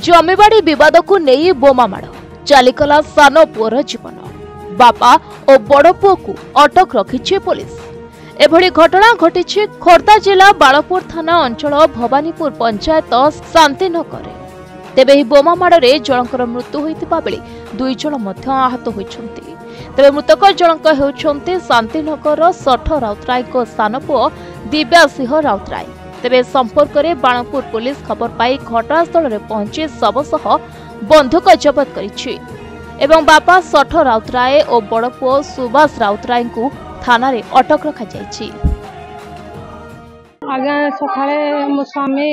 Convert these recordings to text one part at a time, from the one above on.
जमीबाड़ी विवाद को नहीं बोमा माड़ चलीगला सान पुअर जीवन बापा और बड़ पुओ को अटक रखी पुलिस। एभली घटना घटी खोर्धा जिला बालपुर थाना अंचल भवानीपुर पंचायत शांतिनगर। तेबे बोमा माड़े जनकर मृत्यु होता बेले 2 जन आहत होती। तेबे मृतक जनक होउछन्ते शांतिनगर सठ राउतराय को सान पुओ दिव्या सिंह राउतराय। तेबे संपर्क में बाणपुर पुलिस खबर पाई घटनास्थल में पहुंची शव सह बंधुक जबत करिछि एवं बापा सठ राउतराय और बड़ पुओ सुभाष राउतराय को थाना रे अटक रखा जायछि। आगे सकाळे मो स्वामी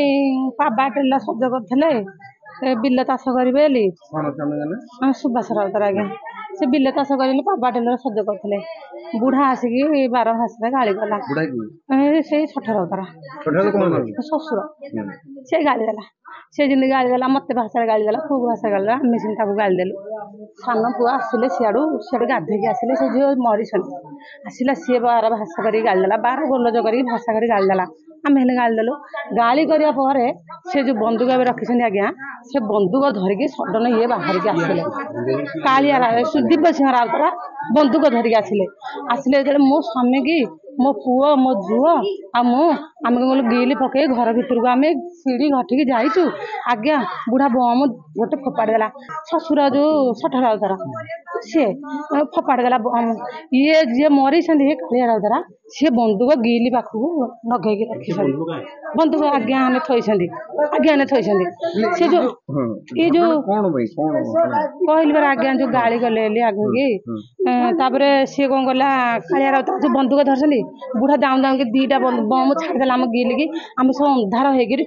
पाबा टेला सज करथले बिल चाष करिवे ली सुभाष राउतराय आगे से बिल चाष करिले पाबा टेला सज करथले बुढ़ा आसिकी 12 भाषा गाली गला से 60 राउतरा ससुर से गाली गला से जिंदगी गाली गला मत भाषा गाली गला खूब भाषा गाली आम सिंह गाली देलु सान पुआ आसिले सियाड़ू गाधेक आसिले से झील मरीसन आसला सी 12 भाषा कर गाली देला 12 गोलज कर भाषा कर गाली देला आम हेले गाली देलु गाली करिया परे से जो बंदूक रखी आज्ञा से बंदूक धरिकी सडन ये बाहर के आसिले कालिया दिव्य सिंह राउतरा बंदूक धरिकी आसिले जो मो स्वामी की मो पुओ मो झुओ आम गिल पकई घर भीतर को आम सीढ़ी घटिकी जाइचु आज्ञा बुढ़ा बम गोटे फोपाड़ी देला ससुर जो 60 राउतरा सी फोपाड़ी देला बम ये जी मरी कालिया राउतरा सी बंदूक गिल पाखक नगेकी रखी बंदूक आज्ञा आने थोड़ी आज्ञा ने थोड़ी से जो ये जो कहली बार आज्ञा जो गाड़ी गले आगे की सी कौन कला कालिया राउतरा जो बंदूक धरती बुढ़ा दाम दाम के 2टा बम छाड़देला आम गिल की आम सब अंधार होकर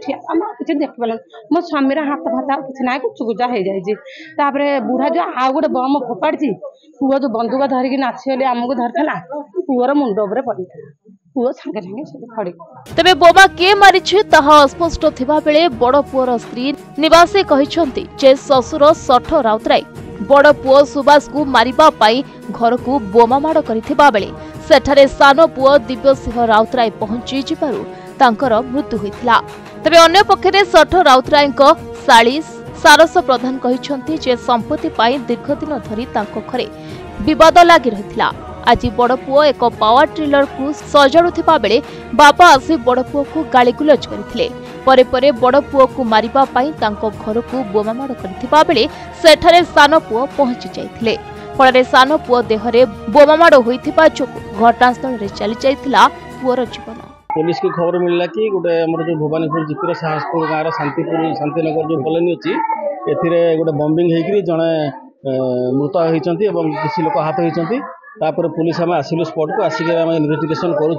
किसी देख पाल मो स्वामी हाथ फात किसी ना कुचुकुचा हो जाए बुढ़ा जो आउ गोटे बम फोपाड़ी पुओ जो बंदूक धरिकी नाचीगले आमको धरला पुअर मुंड उपर पड़ी पुओ सांगे सांगे पड़ी। तेबे बोमा के मारिछि ताहा अस्पष्ट थिबा बेले बड़ पुअर स्त्री निवासी कहिसंती जे ससुर 60 राउतराय बड़ पुओ सुभाष को मारिबा पाई घर को बोमा माड़ करिथिबा बेले सेठारे सान पुओ दिव्य सिंह राउतराय पहुंची जिबारु तांकर मृत्यु होइथिला। तबे अन्य पक्षरे 60 राउतरायଙ୍କ साली सारस प्रधान कहिसंती जे संपत्ति पाई दीर्घ दिन धरी तांको घरे विवाद लागि रहिथिला। आज बड़ पुओ एक पावर ट्रिलर को सजाड़ुथिबा बेले बापा आसी बड़ पुओ को गाली गुलज करथिले। परे परे बड़ पुओ को मारिबा पाई तांको घर को बोमा माड़ करथिबा बेले सेठारे सान पुओ पहुंची जाइथिले। फଳରେ सान पुओ देहरे बोमा माड़ होइथिबा जोगु घटनास्थल रे चली जाइथिला पुओर जीवन। पुलिस की खबर मिलला कि गोटे हमर जो भवानीपुर जिपिर साहसपुर गाँव शांतिनगर जो कॉलोनी अच्छी एथिरे गोटे बम्बिंग होकर जड़े मृत होती किसी लोक आहत होती। पुलिस आम आसिलु स्पॉट को आसिक इन्वेस्टिगेशन करुँ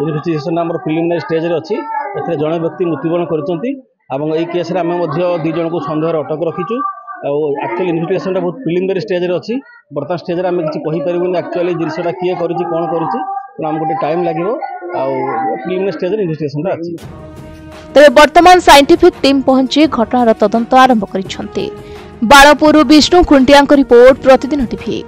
इन्वेस्टिगेशन आम प्रिलिमिनारी स्टेज अच्छी ए जड़े व्यक्ति मृत्युवरण कर केस आम 2 जन को सन्देह अटक रखीचु। एक्चुअली इन्वेस्टिगेशन बहुत प्रिलिमिनारी स्टेज अच्छी बर्तमान स्टेज आम किसी कहीपर एक्चुअली जिनसा किए कौन कर गोटे टाइम लगे प्रिलिमिनारी स्टेज इन्वेस्टिगेशन अच्छी। तेरे वर्तमान साइंटिफिक टीम पहुंची घटनार तदंत आरंभ करिसंते। बाळपुर विष्णु खुंटिया रिपोर्ट प्रतिदिन टीवी।